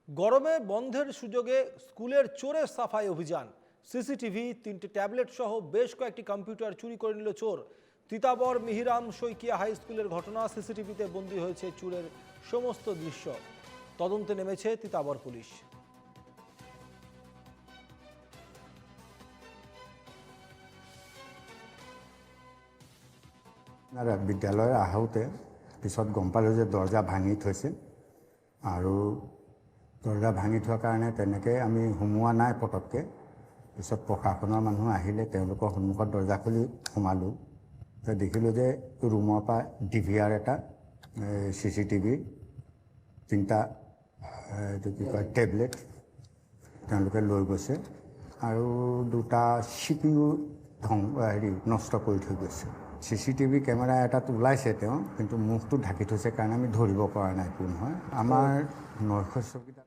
গরমে বন্ধের সুযোগে স্কুলের চোরের সাফাই অভিযান। সিসিটিভি, 3টে ট্যাবলেট সহ বেশ কয়েকটি কম্পিউটার চুরি করে নিল চোর। তিতাবর মিহিরাম শইকিয়া হাই স্কুলের ঘটনা। সিসিটিভিতে বন্দী হয়েছে চুরের সমস্ত দৃশ্য। তদন্তে নেমেছে তিতাবর পুলিশ। বিদ্যালয় আহোঁতে পিছত গম পালোঁ যে দৰ্জা ভাঙি থৈছিল আৰু দৰ্জা ভাঙি থোৱাৰ কাৰণে তেনেকৈ আমি সোমোৱা নাই পটককৈ। পিছত প্ৰশাসনৰ মানুহ আহিলে, তেওঁলোকৰ সন্মুখত দৰ্জা খুলি সোমালোঁ। দেখিলোঁ যে ৰুমৰ পৰা DVR এটা, CCTV, 3টা এইটো কি কয় টেবলেট তেওঁলোকে লৈ গৈছে আৰু 2টা CPU নষ্ট কৰি থৈ গৈছে। CCTV কেমেৰা এটাত ওলাইছে তেওঁ, কিন্তু মুখটো ঢাকি থৈছে কাৰণে আমি ধৰিব পৰা নাই কোন হয়। আমাৰ 900 চকীদাৰ